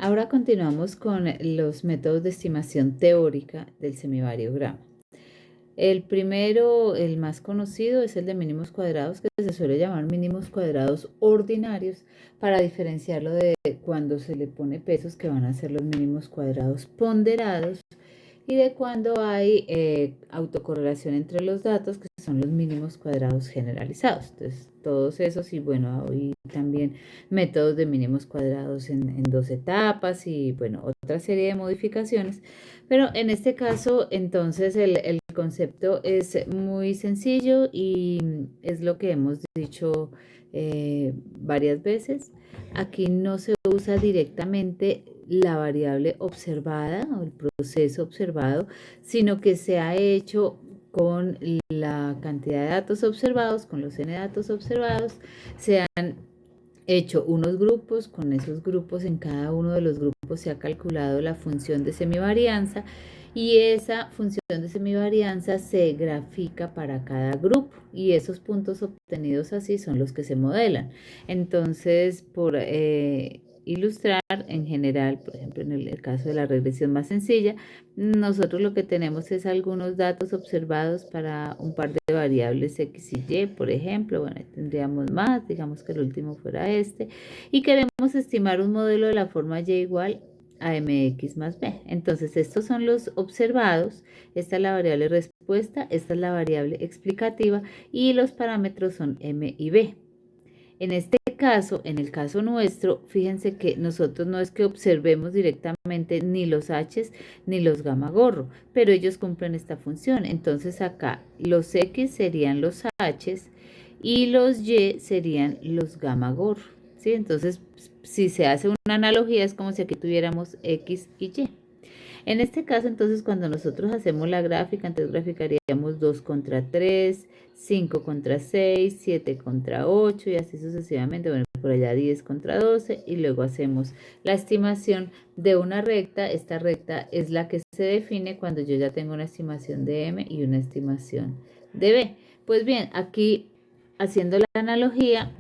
Ahora continuamos con los métodos de estimación teórica del semivariograma. El primero, el más conocido, es el de mínimos cuadrados, que se suele llamar mínimos cuadrados ordinarios, para diferenciarlo de cuando se le pone pesos, que van a ser los mínimos cuadrados ponderados, y de cuando hay autocorrelación entre los datos, que son los mínimos cuadrados generalizados. Entonces, todos esos, y bueno, hoy también métodos de mínimos cuadrados en dos etapas y bueno, otra serie de modificaciones. Pero en este caso, entonces, el concepto es muy sencillo y es lo que hemos dicho varias veces. Aquí no se usa directamente la variable observada o el proceso observado, sino que se ha hecho con la cantidad de datos observados, con los n datos observados, se han hecho unos grupos, con esos grupos en cada uno de los grupos se ha calculado la función de semivarianza y esa función de semivarianza se grafica para cada grupo y esos puntos obtenidos así son los que se modelan. Entonces, por ilustrar en general, por ejemplo, en el caso de la regresión más sencilla, nosotros lo que tenemos es algunos datos observados para un par de variables X y Y, por ejemplo. Bueno, ahí tendríamos más, digamos que el último fuera este, y queremos estimar un modelo de la forma Y igual a mx más b. Entonces, estos son los observados, esta es la variable respuesta, esta es la variable explicativa y los parámetros son m y b. En este caso, en el caso nuestro, fíjense que nosotros no es que observemos directamente ni los H's ni los gamma gorro, pero ellos cumplen esta función. Entonces acá los X serían los H's y los Y serían los gamma gorro, ¿sí? Entonces, si se hace una analogía, es como si aquí tuviéramos X y Y. En este caso, entonces, cuando nosotros hacemos la gráfica, entonces graficaríamos 2 contra 3, 5 contra 6, 7 contra 8 y así sucesivamente. Bueno, por allá 10 contra 12 y luego hacemos la estimación de una recta. Esta recta es la que se define cuando yo ya tengo una estimación de M y una estimación de B. Pues bien, aquí haciendo la analogía,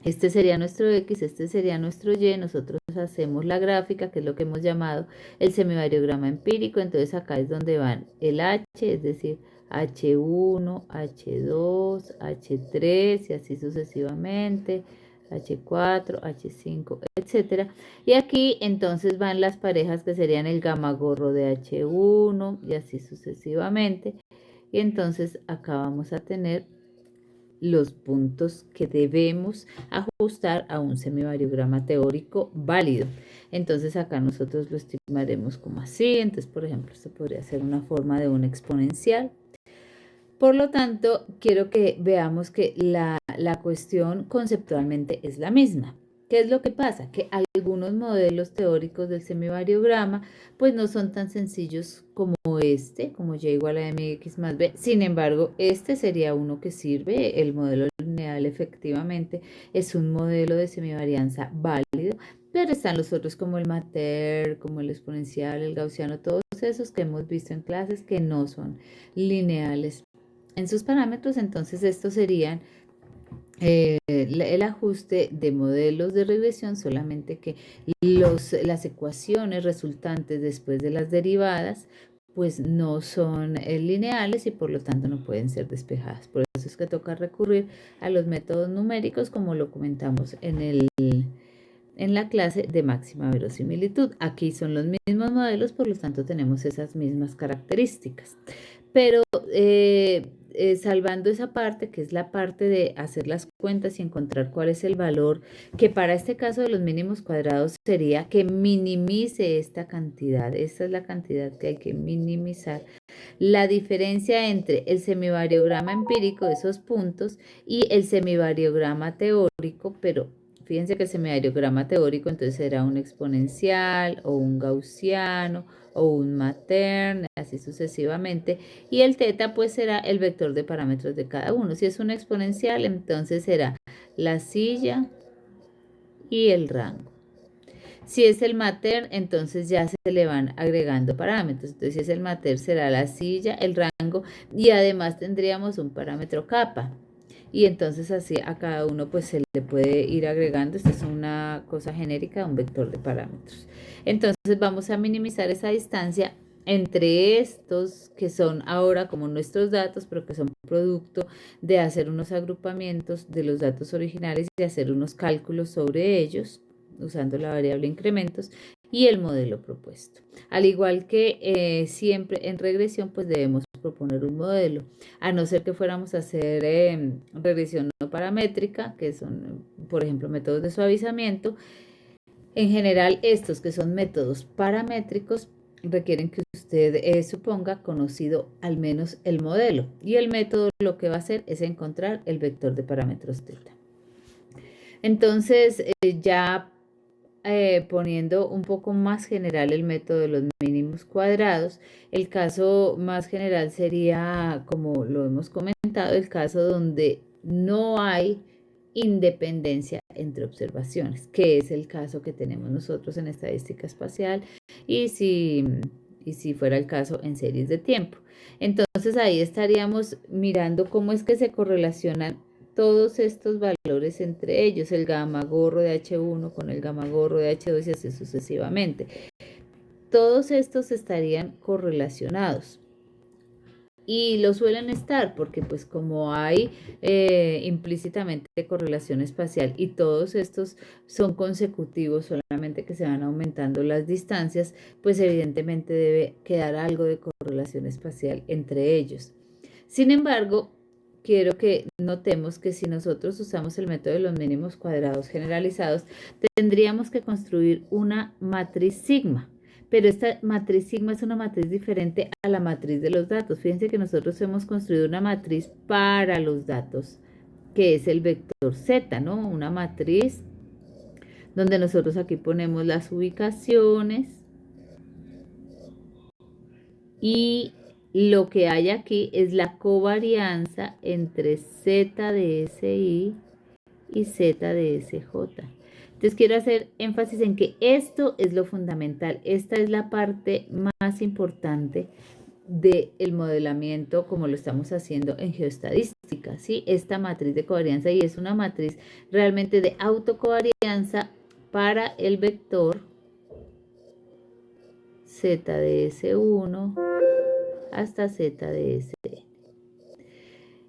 este sería nuestro X, este sería nuestro Y, nosotros hacemos la gráfica, que es lo que hemos llamado el semivariograma empírico, entonces acá es donde van el H, es decir, H1, H2, H3 y así sucesivamente, H4, H5, etcétera. Y aquí entonces van las parejas que serían el gamma gorro de H1 y así sucesivamente. Y entonces acá vamos a tener los puntos que debemos ajustar a un semivariograma teórico válido. Entonces acá nosotros lo estimaremos como así. Entonces, por ejemplo, esto podría ser una forma de un exponencial. Por lo tanto, quiero que veamos que la cuestión conceptualmente es la misma. ¿Qué es lo que pasa? Que algunos modelos teóricos del semivariograma pues no son tan sencillos como este, como y igual a mx más b. Sin embargo, este sería uno que sirve. El modelo lineal efectivamente es un modelo de semivarianza válido, pero están los otros como el Mater, como el exponencial, el gaussiano, todos esos que hemos visto en clases que no son lineales en sus parámetros. Entonces estos serían el ajuste de modelos de regresión, solamente que las ecuaciones resultantes después de las derivadas pues no son lineales y por lo tanto no pueden ser despejadas. Por eso es que toca recurrir a los métodos numéricos, como lo comentamos en la clase de máxima verosimilitud. Aquí son los mismos modelos, por lo tanto tenemos esas mismas características. Pero salvando esa parte, que es la parte de hacer las cuentas y encontrar cuál es el valor, que para este caso de los mínimos cuadrados sería que minimice esta cantidad. Esta es la cantidad que hay que minimizar. La diferencia entre el semivariograma empírico, esos puntos, y el semivariograma teórico, pero fíjense que el semivariograma teórico entonces será un exponencial o un gaussiano o un Matern, así sucesivamente, y el teta pues será el vector de parámetros de cada uno. Si es un exponencial, entonces será la silla y el rango. Si es el mater, entonces ya se le van agregando parámetros. Entonces, si es el mater, será la silla, el rango y además tendríamos un parámetro capa. y entonces así a cada uno pues se le puede ir agregando. Esta es una cosa genérica, un vector de parámetros. Entonces vamos a minimizar esa distancia entre estos que son ahora como nuestros datos, pero que son producto de hacer unos agrupamientos de los datos originales y hacer unos cálculos sobre ellos usando la variable incrementos y el modelo propuesto. Al igual que siempre en regresión, pues debemos proponer un modelo, a no ser que fuéramos a hacer regresión no paramétrica, que son, por ejemplo, métodos de suavizamiento. En general, estos que son métodos paramétricos requieren que usted suponga conocido al menos el modelo, y el método lo que va a hacer es encontrar el vector de parámetros θ. Entonces, ya poniendo un poco más general el método de los mínimos cuadrados, el caso más general sería, como lo hemos comentado, el caso donde no hay independencia entre observaciones, que es el caso que tenemos nosotros en estadística espacial y si fuera el caso en series de tiempo. Entonces ahí estaríamos mirando cómo es que se correlacionan todos estos valores entre ellos, el gamma gorro de H1 con el gamma gorro de H2 y así sucesivamente. Todos estos estarían correlacionados. Y lo suelen estar porque pues como hay implícitamente correlación espacial y todos estos son consecutivos, solamente que se van aumentando las distancias, pues evidentemente debe quedar algo de correlación espacial entre ellos. Sin embargo, quiero que notemos que si nosotros usamos el método de los mínimos cuadrados generalizados, tendríamos que construir una matriz sigma. Pero esta matriz sigma es una matriz diferente a la matriz de los datos. Fíjense que nosotros hemos construido una matriz para los datos, que es el vector Z, ¿no? Una matriz donde nosotros aquí ponemos las ubicaciones y lo que hay aquí es la covarianza entre Z de SI y Z de SJ. Entonces quiero hacer énfasis en que esto es lo fundamental. Esta es la parte más importante del modelamiento como lo estamos haciendo en geoestadística, ¿sí? Esta matriz de covarianza, y es una matriz realmente de autocovarianza para el vector Z de S1 hasta Z de SN.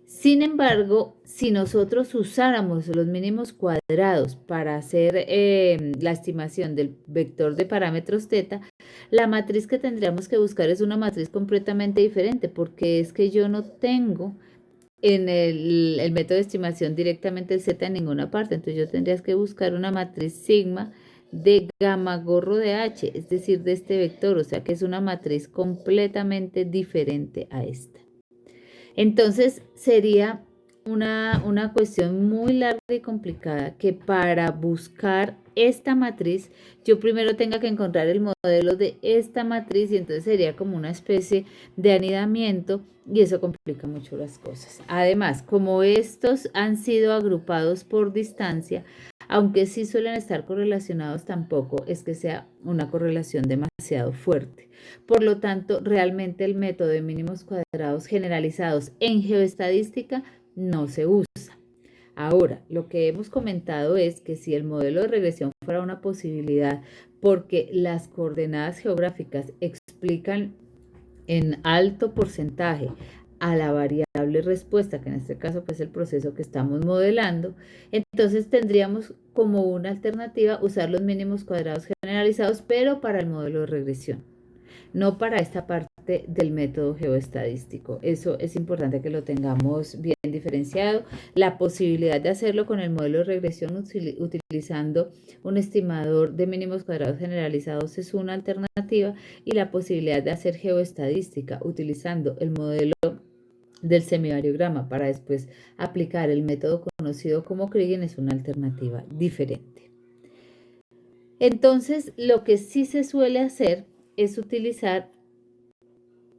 Sin embargo, si nosotros usáramos los mínimos cuadrados para hacer la estimación del vector de parámetros θ, la matriz que tendríamos que buscar es una matriz completamente diferente, porque es que yo no tengo en el método de estimación directamente el Z en ninguna parte. Entonces yo tendría que buscar una matriz sigma de gamma gorro de H, es decir, de este vector, o sea que es una matriz completamente diferente a esta. Entonces sería una cuestión muy larga y complicada que para buscar esta matriz yo primero tenga que encontrar el modelo de esta matriz, y entonces sería como una especie de anidamiento y eso complica mucho las cosas. Además, como estos han sido agrupados por distancia, aunque sí suelen estar correlacionados, tampoco es que sea una correlación demasiado fuerte. Por lo tanto, realmente el método de mínimos cuadrados generalizados en geoestadística no se usa. Ahora, lo que hemos comentado es que si el modelo de regresión fuera una posibilidad, porque las coordenadas geográficas explican en alto porcentaje a la variable respuesta, que en este caso pues el proceso que estamos modelando, entonces tendríamos como una alternativa usar los mínimos cuadrados generalizados, pero para el modelo de regresión, no para esta parte del método geoestadístico. Eso es importante que lo tengamos bien diferenciado. La posibilidad de hacerlo con el modelo de regresión utilizando un estimador de mínimos cuadrados generalizados es una alternativa, y la posibilidad de hacer geoestadística utilizando el modelo del semivariograma para después aplicar el método conocido como Kriging es una alternativa diferente. Entonces, lo que sí se suele hacer es utilizar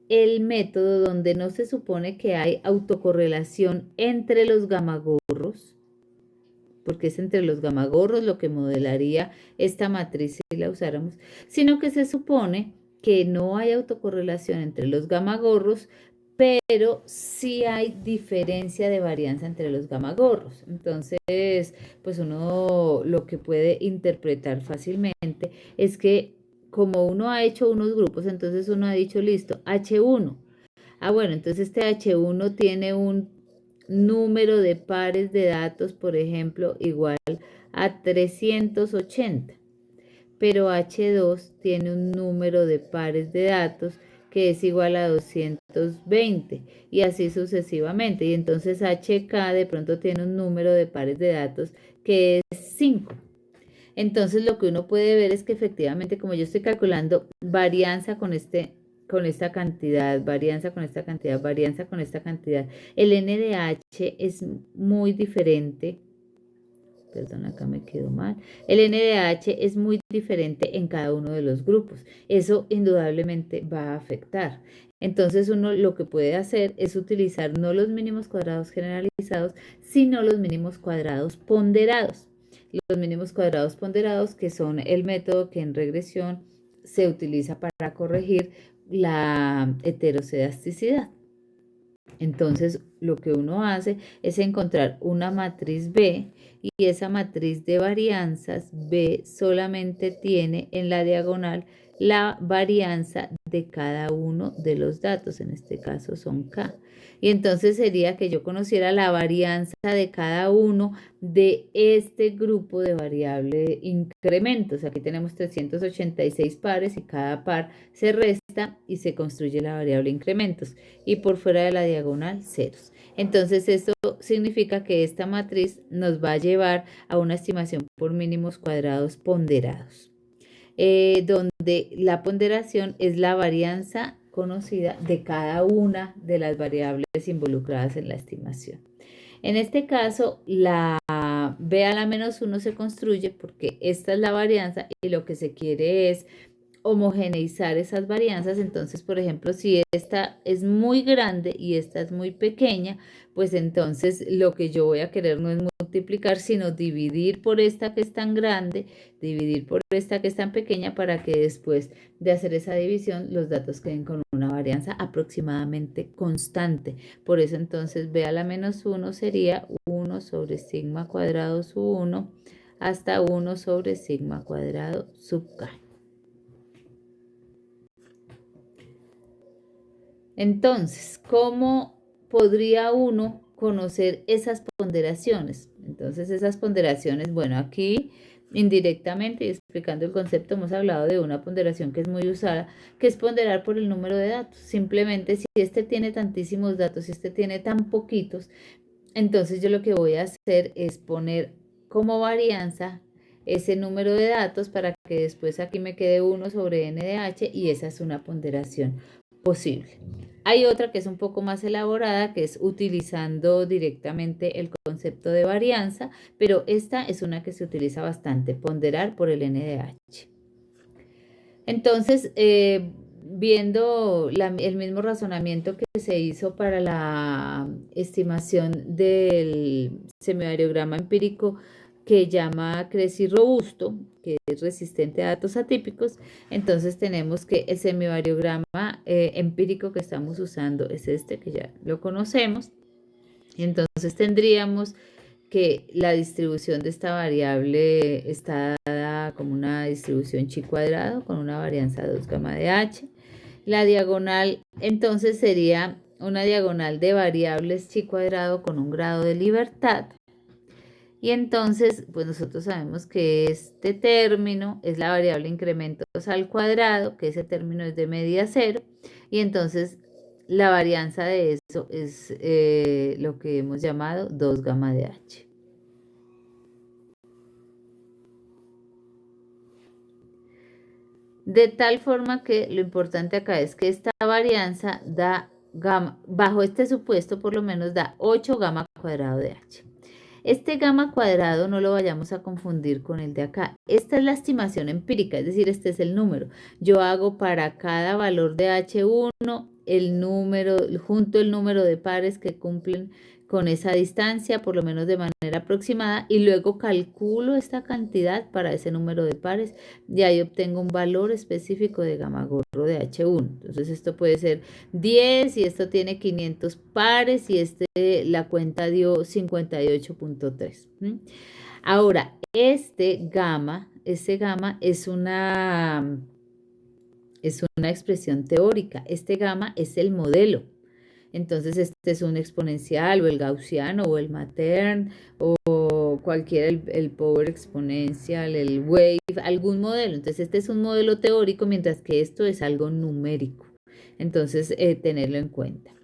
el método donde no se supone que hay autocorrelación entre los gamagorros, porque es entre los gamagorros lo que modelaría esta matriz si la usáramos, sino que se supone que no hay autocorrelación entre los gamagorros, pero sí hay diferencia de varianza entre los gamma gorros. Entonces, pues uno lo que puede interpretar fácilmente es que como uno ha hecho unos grupos, entonces uno ha dicho, listo, H1. Ah, bueno, entonces este H1 tiene un número de pares de datos, por ejemplo, igual a 380, pero H2 tiene un número de pares de datos que es igual a 220 y así sucesivamente. Y entonces HK de pronto tiene un número de pares de datos que es 5. Entonces lo que uno puede ver es que efectivamente, como yo estoy calculando varianza con esta cantidad, varianza con esta cantidad, varianza con esta cantidad, el NDH es muy diferente. Perdón, acá me quedó mal. El NDH es muy diferente en cada uno de los grupos. Eso indudablemente va a afectar. Entonces uno lo que puede hacer es utilizar no los mínimos cuadrados generalizados, sino los mínimos cuadrados ponderados. Los mínimos cuadrados ponderados, que son el método que en regresión se utiliza para corregir la heterocedasticidad. Entonces, lo que uno hace es encontrar una matriz B y esa matriz de varianzas B solamente tiene en la diagonal la varianza de cada uno de los datos, en este caso son K. Y entonces sería que yo conociera la varianza de cada uno de este grupo de variable incrementos. Aquí tenemos 386 pares y cada par se resta y se construye la variable incrementos. Y por fuera de la diagonal, ceros. Entonces esto significa que esta matriz nos va a llevar a una estimación por mínimos cuadrados ponderados. Donde la ponderación es la varianza conocida de cada una de las variables involucradas en la estimación. En este caso, la B a la menos 1 se construye porque esta es la varianza y lo que se quiere es homogeneizar esas varianzas. Entonces, por ejemplo, si esta es muy grande y esta es muy pequeña, pues entonces lo que yo voy a querer no es multiplicar, sino dividir por esta que es tan grande, dividir por esta que es tan pequeña, para que después de hacer esa división los datos queden con una varianza aproximadamente constante. Por eso entonces B a la menos 1 sería 1 sobre sigma cuadrado sub 1 hasta 1 sobre sigma cuadrado sub K. Entonces, ¿cómo podría uno conocer esas ponderaciones? Entonces, esas ponderaciones, bueno, aquí indirectamente y explicando el concepto, hemos hablado de una ponderación que es muy usada, que es ponderar por el número de datos. Simplemente, si este tiene tantísimos datos, si este tiene tan poquitos, entonces yo lo que voy a hacer es poner como varianza ese número de datos para que después aquí me quede 1 sobre NDH y esa es una ponderación posible. Hay otra que es un poco más elaborada, que es utilizando directamente el concepto de varianza, pero esta es una que se utiliza bastante, ponderar por el NDH. Entonces, viendo el mismo razonamiento que se hizo para la estimación del semivariograma empírico que llama CRESI robusto, que es resistente a datos atípicos, entonces tenemos que el semivariograma empírico que estamos usando es este, que ya lo conocemos. Entonces tendríamos que la distribución de esta variable está dada como una distribución chi cuadrado con una varianza 2 gamma de h. La diagonal entonces sería una diagonal de variables chi cuadrado con un grado de libertad. Y entonces, pues nosotros sabemos que este término es la variable incrementos al cuadrado, que ese término es de media 0, y entonces la varianza de eso es lo que hemos llamado 2 gamma de h. De tal forma que lo importante acá es que esta varianza da gamma, bajo este supuesto por lo menos da 8 gamma cuadrado de h. Este gamma cuadrado no lo vayamos a confundir con el de acá. Esta es la estimación empírica, es decir, este es el número. Yo hago para cada valor de H1 el número, junto el número de pares que cumplen con esa distancia, por lo menos de manera aproximada, y luego calculo esta cantidad para ese número de pares y ahí obtengo un valor específico de gamma gorro de H1. Entonces esto puede ser 10 y esto tiene 500 pares y la cuenta dio 58.3. Ahora, este gamma es una expresión teórica. Este gamma es el modelo. Entonces este es un exponencial o el gaussiano o el Matern o cualquiera, el power exponencial, el wave, algún modelo. Entonces este es un modelo teórico, mientras que esto es algo numérico. Entonces tenerlo en cuenta.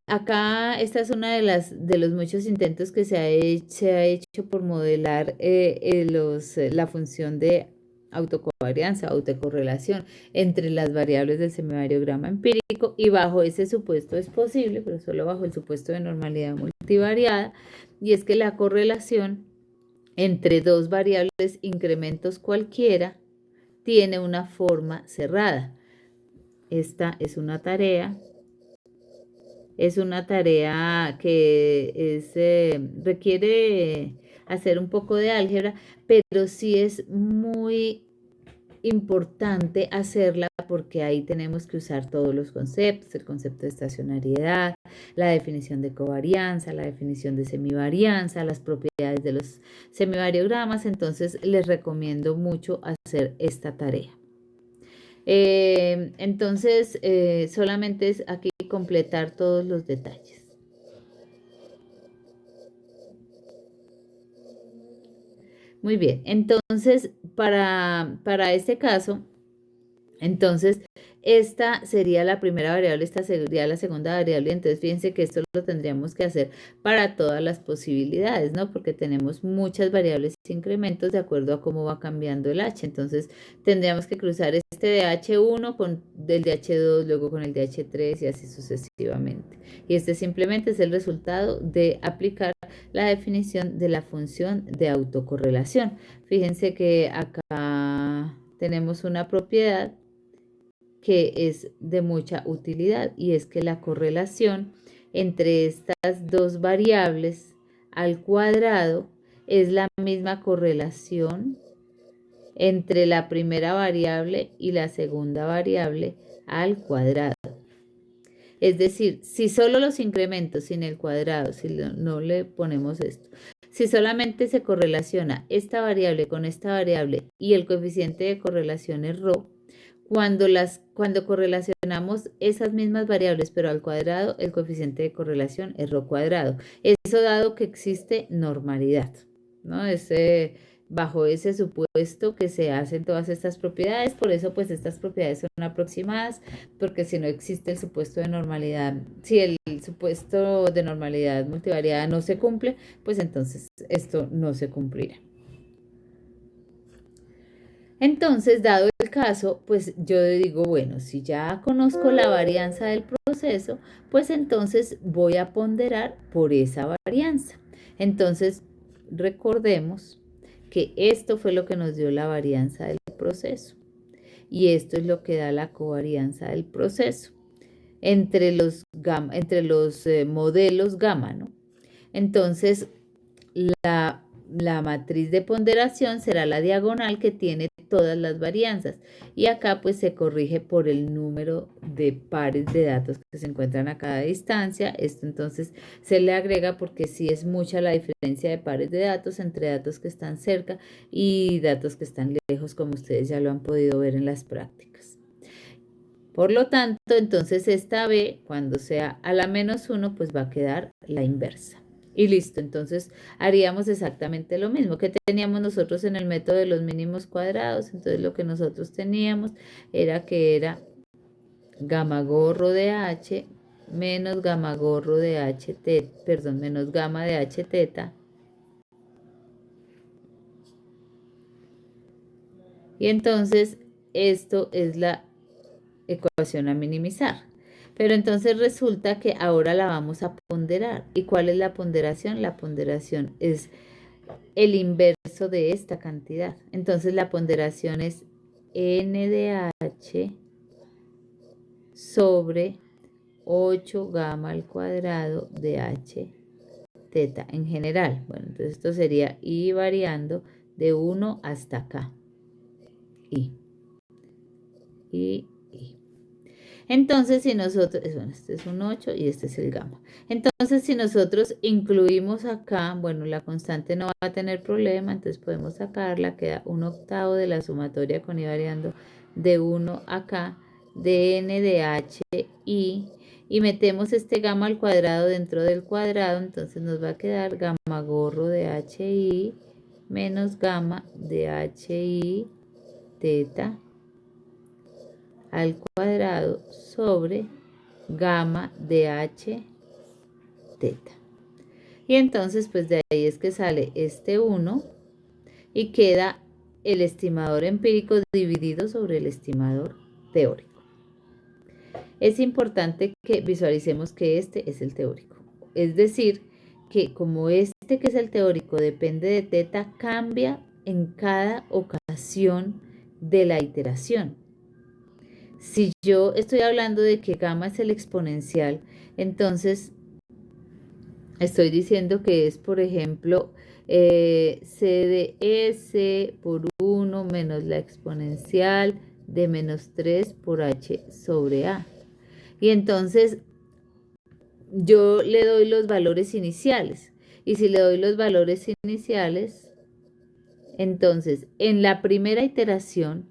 Acá esta es una de los muchos intentos que se ha hecho por modelar la función de autocovarianza, autocorrelación entre las variables del semivariograma empírico, y bajo ese supuesto es posible, pero solo bajo el supuesto de normalidad multivariada, y es que la correlación entre dos variables incrementos cualquiera tiene una forma cerrada. Esta es una tarea. Es una tarea que requiere hacer un poco de álgebra, pero sí es muy importante hacerla porque ahí tenemos que usar todos los conceptos, el concepto de estacionariedad, la definición de covarianza, la definición de semivarianza, las propiedades de los semivariogramas. Entonces les recomiendo mucho hacer esta tarea. Entonces solamente es aquí completar todos los detalles. Muy bien, entonces para este caso, entonces esta sería la primera variable, esta sería la segunda variable. Entonces fíjense que esto lo tendríamos que hacer para todas las posibilidades, ¿no? Porque tenemos muchas variables e incrementos de acuerdo a cómo va cambiando el H. Entonces tendríamos que cruzar este de H1 con el de H2, luego con el de H3 y así sucesivamente. Y este simplemente es el resultado de aplicar la definición de la función de autocorrelación. Fíjense que acá tenemos una propiedad que es de mucha utilidad, y es que la correlación entre estas dos variables al cuadrado es la misma correlación entre la primera variable y la segunda variable al cuadrado. Es decir, si solo los incrementos sin el cuadrado, si no le ponemos esto, si solamente se correlaciona esta variable con esta variable y el coeficiente de correlación es ρ, cuando correlacionamos esas mismas variables pero al cuadrado, el coeficiente de correlación es ρ cuadrado. Eso dado que existe normalidad, ¿no? Bajo ese supuesto que se hacen todas estas propiedades. Por eso pues estas propiedades son aproximadas, porque si no existe el supuesto de normalidad, si el supuesto de normalidad multivariada no se cumple, pues entonces esto no se cumplirá. Entonces, dado el caso, pues yo digo, bueno, si ya conozco la varianza del proceso, pues entonces voy a ponderar por esa varianza. Entonces, recordemos que esto fue lo que nos dio la varianza del proceso. Y esto es lo que da la covarianza del proceso entre los modelos gamma, ¿no? Entonces, la matriz de ponderación será la diagonal que tiene todas las varianzas, y acá pues se corrige por el número de pares de datos que se encuentran a cada distancia. Esto entonces se le agrega porque sí es mucha la diferencia de pares de datos entre datos que están cerca y datos que están lejos, como ustedes ya lo han podido ver en las prácticas. Por lo tanto, entonces esta B, cuando sea a la -1, pues va a quedar la inversa. Y listo, entonces haríamos exactamente lo mismo que teníamos nosotros en el método de los mínimos cuadrados. Entonces lo que nosotros teníamos era gamma gorro de H menos gamma gorro de H teta, perdón, menos gamma de H teta. Y entonces esto es la ecuación a minimizar. Pero entonces resulta que ahora la vamos a ponderar. ¿Y cuál es la ponderación? La ponderación es el inverso de esta cantidad. Entonces la ponderación es n de h sobre 8 gamma al cuadrado de h teta en general. Bueno, entonces esto sería i variando de 1 hasta acá. I. Entonces, si nosotros, bueno, este es un 8 y este es el gamma. Entonces, si nosotros incluimos acá, bueno, la constante no va a tener problema, entonces podemos sacarla, queda 1/8 de la sumatoria con i variando de 1 acá, de n de h i, y metemos este gamma al cuadrado dentro del cuadrado, entonces nos va a quedar gamma gorro de h i menos gamma de h i teta al cuadrado sobre gamma de h teta. Y entonces pues de ahí es que sale este 1 y queda el estimador empírico dividido sobre el estimador teórico. Es importante que visualicemos que este es el teórico. Es decir, que como este que es el teórico depende de teta, cambia en cada ocasión de la iteración. Si yo estoy hablando de que gamma es el exponencial, entonces estoy diciendo que es, por ejemplo, c de s por 1 menos la exponencial de menos 3 por h sobre a. Y entonces yo le doy los valores iniciales. Y si le doy los valores iniciales, entonces en la primera iteración,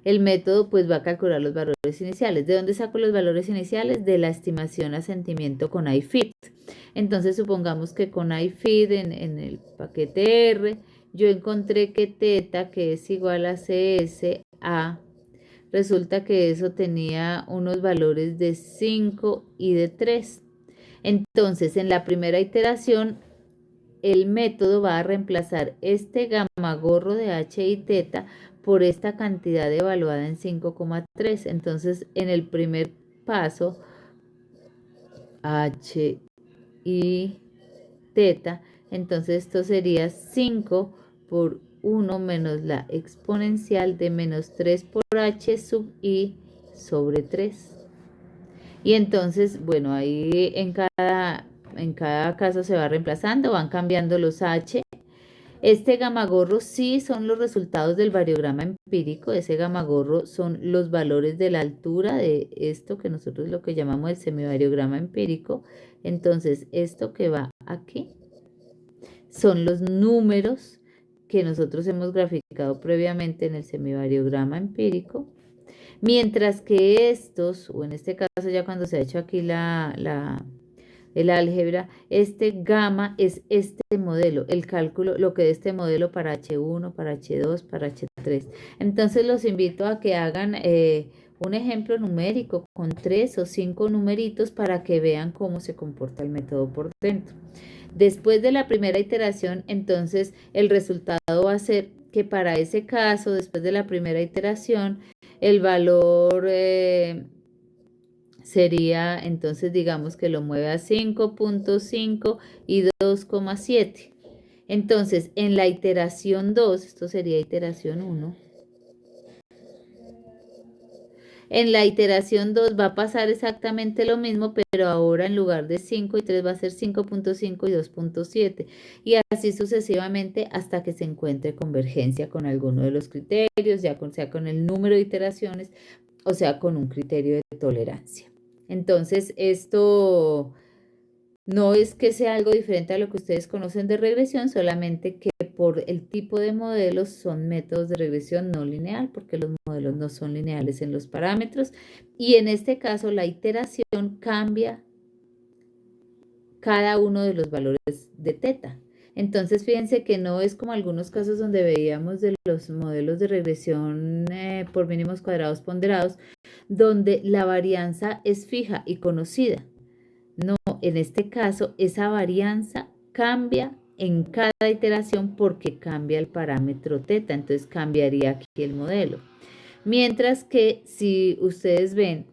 el método pues va a calcular los valores iniciales. ¿De dónde saco los valores iniciales? De la estimación a sentimiento con iFit. Entonces supongamos que con iFit en el paquete R, yo encontré que teta, que es igual a CSA, resulta que eso tenía unos valores de 5 y de 3. Entonces en la primera iteración, el método va a reemplazar este gamma gorro de h y teta por esta cantidad evaluada en 5,3. Entonces, en el primer paso, h y teta, entonces esto sería 5 por 1 menos la exponencial de menos 3 por h sub i sobre 3. Y entonces, bueno, ahí en cada caso se va reemplazando, van cambiando los h. Este gamagorro sí son los resultados del variograma empírico. Ese gamagorro son los valores de la altura de esto que nosotros lo que llamamos el semivariograma empírico. Entonces, esto que va aquí son los números que nosotros hemos graficado previamente en el semivariograma empírico. Mientras que estos, o en este caso ya cuando se ha hecho aquí el álgebra, este gamma es este modelo, el cálculo, lo que de este modelo para H1, para H2, para H3. Entonces los invito a que hagan un ejemplo numérico con 3 o 5 numeritos para que vean cómo se comporta el método por dentro. Después de la primera iteración, entonces el resultado va a ser que para ese caso, después de la primera iteración, el valor sería, entonces digamos que lo mueve a 5.5 y 2,7. Entonces, en la iteración 2, esto sería iteración 1. En la iteración 2 va a pasar exactamente lo mismo, pero ahora en lugar de 5 y 3 va a ser 5.5 y 2.7. Y así sucesivamente hasta que se encuentre convergencia con alguno de los criterios, ya sea con el número de iteraciones o sea con un criterio de tolerancia. Entonces, esto no es que sea algo diferente a lo que ustedes conocen de regresión, solamente que por el tipo de modelos son métodos de regresión no lineal, porque los modelos no son lineales en los parámetros. Y en este caso, la iteración cambia cada uno de los valores de teta. Entonces, fíjense que no es como algunos casos donde veíamos de los modelos de regresión por mínimos cuadrados ponderados, donde la varianza es fija y conocida. No, en este caso, esa varianza cambia en cada iteración porque cambia el parámetro teta, entonces cambiaría aquí el modelo. Mientras que si ustedes ven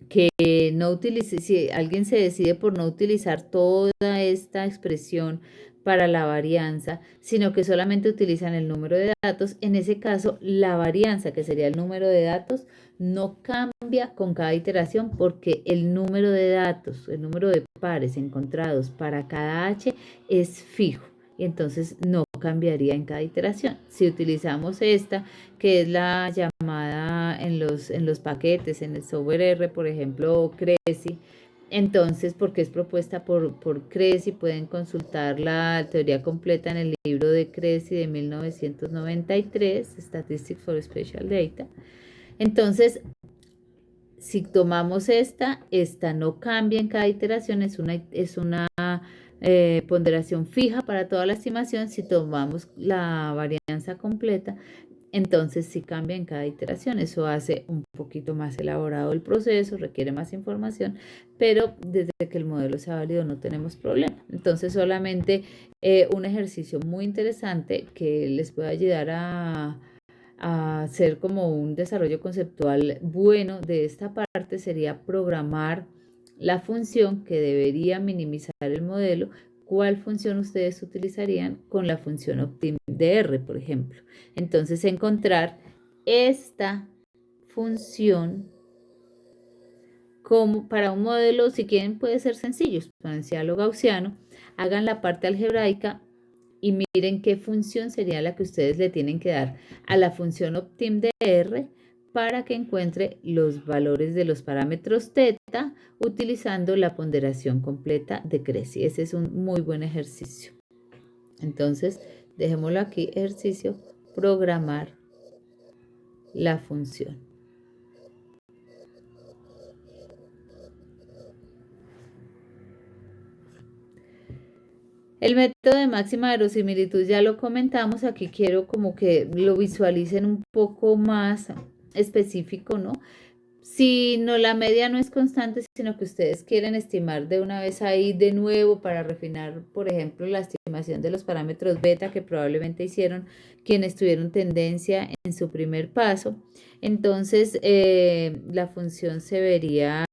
que no utilice, si alguien se decide por no utilizar toda esta expresión para la varianza, sino que solamente utilizan el número de datos, en ese caso la varianza, que sería el número de datos, no cambia con cada iteración porque el número de datos, el número de pares encontrados para cada h es fijo y entonces no cambiaría en cada iteración. Si utilizamos esta, que es la llamada en los paquetes, en el software R, por ejemplo, Creci, entonces, porque es propuesta por Creci, pueden consultar la teoría completa en el libro de Creci de 1993, Statistics for Special Data. Entonces, si tomamos esta no cambia en cada iteración, es una ponderación fija para toda la estimación. Si tomamos la varianza completa, entonces sí cambia en cada iteración. Eso hace un poquito más elaborado el proceso, requiere más información, pero desde que el modelo sea válido no tenemos problema. Entonces solamente un ejercicio muy interesante que les puede ayudar a hacer como un desarrollo conceptual bueno de esta parte sería programar la función que debería minimizar el modelo. ¿Cuál función ustedes utilizarían con la función optim de R, por ejemplo? Entonces, encontrar esta función como para un modelo, si quieren puede ser sencillo, exponencial o gaussiano, hagan la parte algebraica y miren qué función sería la que ustedes le tienen que dar a la función optim de R para que encuentre los valores de los parámetros teta utilizando la ponderación completa de Creci. Ese es un muy buen ejercicio. Entonces, dejémoslo aquí, ejercicio, programar la función. El método de máxima verosimilitud ya lo comentamos, aquí quiero como que lo visualicen un poco más específico, ¿no? Si no, la media no es constante, sino que ustedes quieren estimar de una vez ahí de nuevo para refinar, por ejemplo, la estimación de los parámetros beta que probablemente hicieron quienes tuvieron tendencia en su primer paso, entonces la función se vería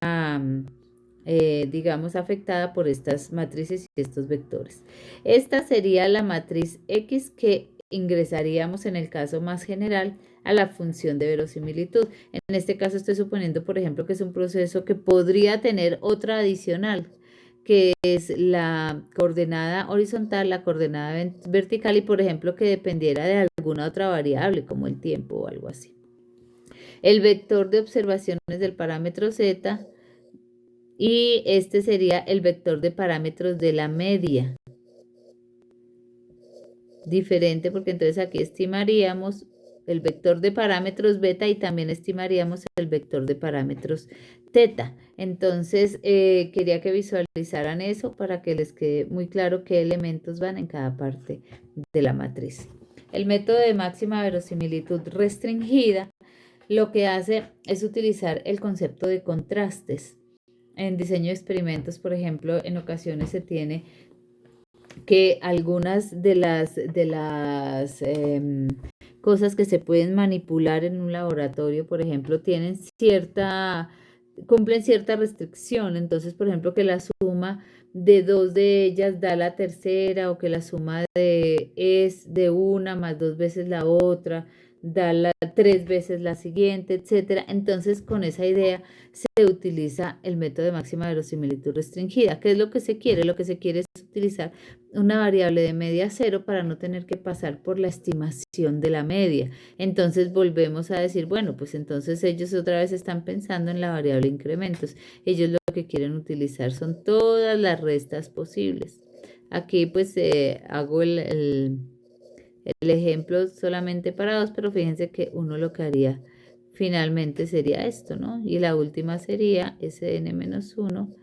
digamos, afectada por estas matrices y estos vectores. Esta sería la matriz X que ingresaríamos en el caso más general a la función de verosimilitud. En este caso estoy suponiendo, por ejemplo, que es un proceso que podría tener otra adicional, que es la coordenada horizontal, la coordenada vertical y, por ejemplo, que dependiera de alguna otra variable, como el tiempo o algo así. El vector de observaciones del parámetro z, y este sería el vector de parámetros de la media. Diferente porque entonces aquí estimaríamos el vector de parámetros beta y también estimaríamos el vector de parámetros teta. Entonces quería que visualizaran eso para que les quede muy claro qué elementos van en cada parte de la matriz. El método de máxima verosimilitud restringida lo que hace es utilizar el concepto de contrastes. En diseño de experimentos, por ejemplo, en ocasiones se tiene que algunas de las cosas que se pueden manipular en un laboratorio, por ejemplo, cumplen cierta restricción. Entonces, por ejemplo, que la suma de dos de ellas da la tercera, o que la suma es de una más dos veces la otra, da tres veces la siguiente, etcétera. Entonces, con esa idea se utiliza el método de máxima verosimilitud restringida. ¿Qué es lo que se quiere? Lo que se quiere es utilizar una variable de media cero para no tener que pasar por la estimación de la media. Entonces volvemos a decir, bueno, pues entonces ellos otra vez están pensando en la variable incrementos. Ellos lo que quieren utilizar son todas las restas posibles. Aquí pues hago el ejemplo solamente para dos, pero fíjense que uno lo que haría finalmente sería esto, ¿no? Y la última sería Sn-1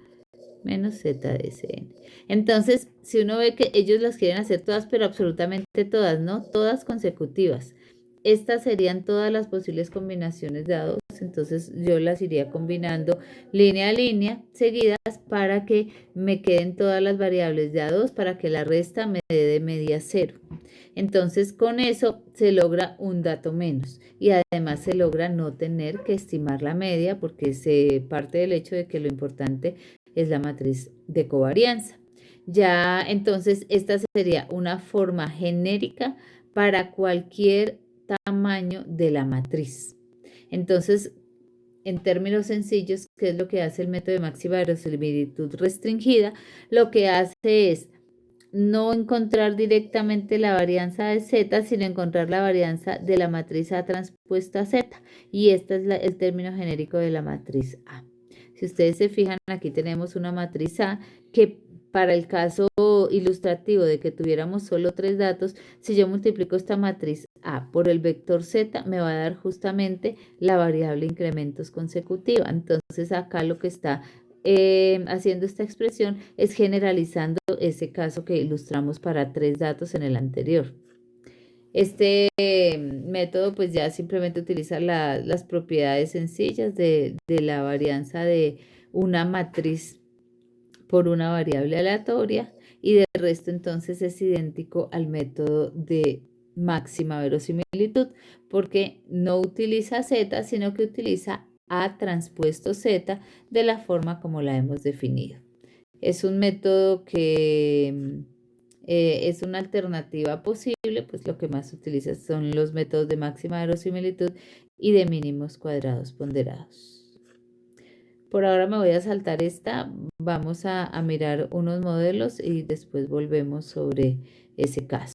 menos Z de Sn. Entonces, si uno ve que ellos las quieren hacer todas, pero absolutamente todas, ¿no? Todas consecutivas. Estas serían todas las posibles combinaciones de A2, entonces yo las iría combinando línea a línea seguidas para que me queden todas las variables de A2 para que la resta me dé de media cero. Entonces, con eso se logra un dato menos y además se logra no tener que estimar la media porque se parte del hecho de que lo importante es la matriz de covarianza. Ya entonces esta sería una forma genérica para cualquier tamaño de la matriz. Entonces, en términos sencillos, ¿qué es lo que hace el método de máxima verosimilitud restringida? Lo que hace es no encontrar directamente la varianza de Z, sino encontrar la varianza de la matriz A transpuesta a Z. Y este es el término genérico de la matriz A. Si ustedes se fijan, aquí tenemos una matriz A que para el caso ilustrativo de que tuviéramos solo 3 datos, si yo multiplico esta matriz A por el vector Z, me va a dar justamente la variable incrementos consecutiva. Entonces acá lo que está haciendo esta expresión es generalizando ese caso que ilustramos para 3 datos en el anterior. Este método pues ya simplemente utiliza las propiedades sencillas de la varianza de una matriz por una variable aleatoria y de resto entonces es idéntico al método de máxima verosimilitud porque no utiliza Z sino que utiliza A transpuesto Z de la forma como la hemos definido. Es un método que es una alternativa posible, pues lo que más se utiliza son los métodos de máxima verosimilitud y de mínimos cuadrados ponderados. Por ahora me voy a saltar esta, vamos a mirar unos modelos y después volvemos sobre ese caso.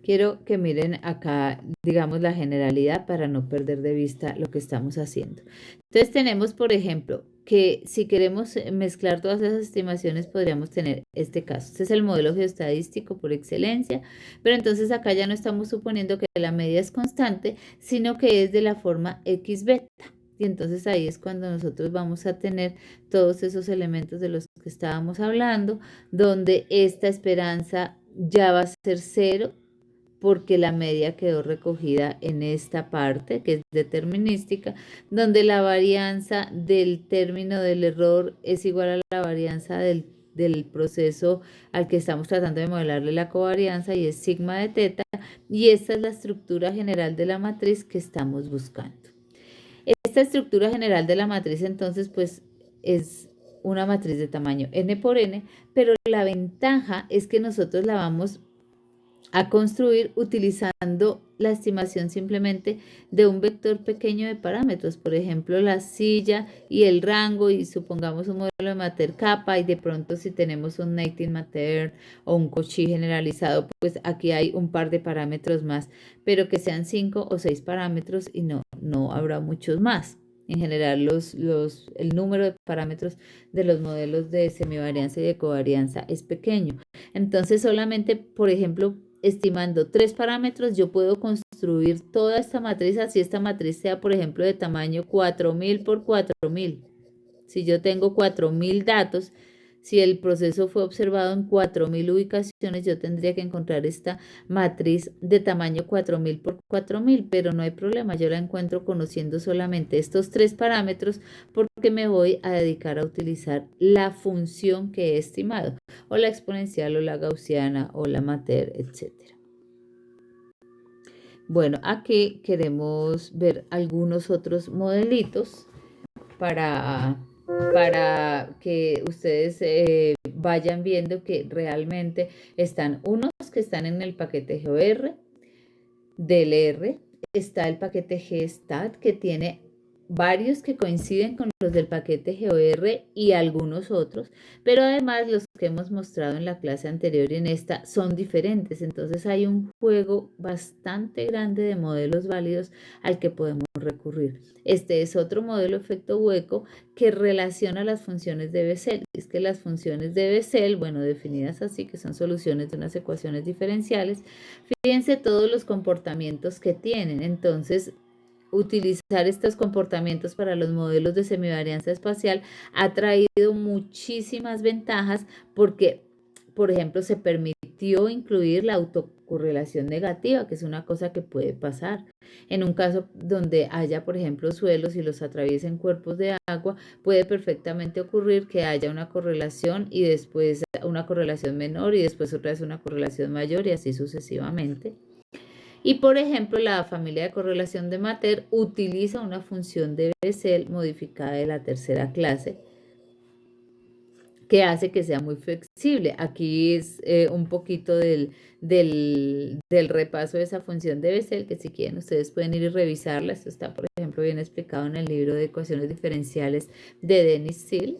Quiero que miren acá, digamos, la generalidad para no perder de vista lo que estamos haciendo. Entonces tenemos, por ejemplo, que si queremos mezclar todas esas estimaciones podríamos tener este caso. Este es el modelo geoestadístico por excelencia, pero entonces acá ya no estamos suponiendo que la media es constante, sino que es de la forma x beta. Y entonces ahí es cuando nosotros vamos a tener todos esos elementos de los que estábamos hablando, donde esta esperanza ya va a ser 0, porque la media quedó recogida en esta parte que es determinística, donde la varianza del término del error es igual a la varianza del proceso al que estamos tratando de modelarle la covarianza y es sigma de teta, y esta es la estructura general de la matriz que estamos buscando. Esta estructura general de la matriz entonces pues es una matriz de tamaño n por n, pero la ventaja es que nosotros la vamos a construir utilizando la estimación simplemente de un vector pequeño de parámetros, por ejemplo la silla y el rango, y supongamos un modelo de mater capa, y de pronto si tenemos un native mater o un Cauchy generalizado, pues aquí hay un par de parámetros más, pero que sean 5 o 6 parámetros y no habrá muchos más. En general el número de parámetros de los modelos de semivarianza y de covarianza es pequeño. Entonces solamente, por ejemplo, estimando 3 parámetros, yo puedo construir toda esta matriz, así esta matriz sea, por ejemplo, de tamaño 4000 por 4000. Si yo tengo 4000 datos, si el proceso fue observado en 4000 ubicaciones, yo tendría que encontrar esta matriz de tamaño 4000 por 4000, pero no hay problema, yo la encuentro conociendo solamente estos 3 parámetros porque me voy a dedicar a utilizar la función que he estimado, o la exponencial, o la gaussiana, o la mater, etc. Bueno, aquí queremos ver algunos otros modelitos para que ustedes vayan viendo que realmente están unos que están en el paquete GeoR, DLR, está el paquete GStat que tiene varios que coinciden con los del paquete GeoR y algunos otros, pero además los que hemos mostrado en la clase anterior y en esta son diferentes, entonces hay un juego bastante grande de modelos válidos al que podemos recurrir. Este es otro modelo efecto hueco que relaciona las funciones de Bessel. Es que las funciones de Bessel, bueno, definidas así, que son soluciones de unas ecuaciones diferenciales, fíjense todos los comportamientos que tienen, entonces utilizar estos comportamientos para los modelos de semivarianza espacial ha traído muchísimas ventajas porque, por ejemplo, se permitió permitió incluir la autocorrelación negativa, que es una cosa que puede pasar. En un caso donde haya, por ejemplo, suelos y los atraviesen cuerpos de agua, puede perfectamente ocurrir que haya una correlación y después una correlación menor y después otra vez una correlación mayor y así sucesivamente. Y por ejemplo, la familia de correlación de Mater utiliza una función de Bessel modificada de la tercera clase que hace que sea muy flexible. Aquí es un poquito del repaso de esa función de Bessel, que si quieren ustedes pueden ir y revisarla. Esto está, por ejemplo, bien explicado en el libro de ecuaciones diferenciales de Dennis Seal.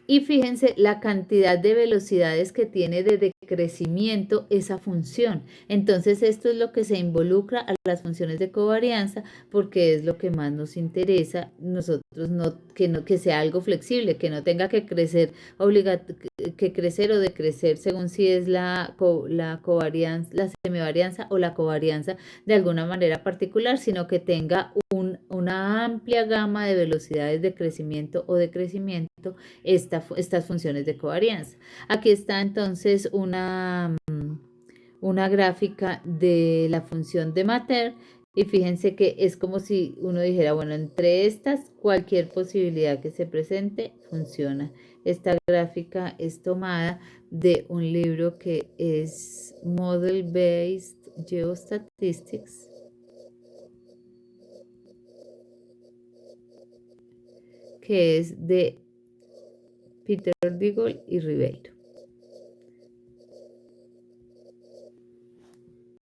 Y fíjense la cantidad de velocidades que tiene de decrecimiento esa función. Entonces esto es lo que se involucra a las funciones de covarianza porque es lo que más nos interesa. Nosotros que sea algo flexible, que no tenga que crecer que crecer o decrecer según si es la covarianza, la semivarianza o la covarianza de alguna manera particular, sino que tenga una amplia gama de velocidades de crecimiento o decrecimiento estas funciones de covarianza. Aquí está entonces una gráfica de la función de Mater y fíjense que es como si uno dijera, bueno, entre estas cualquier posibilidad que se presente funciona. Esta gráfica es tomada de un libro que es Model Based Geostatistics, que es de Peter Diggle y Ribeiro.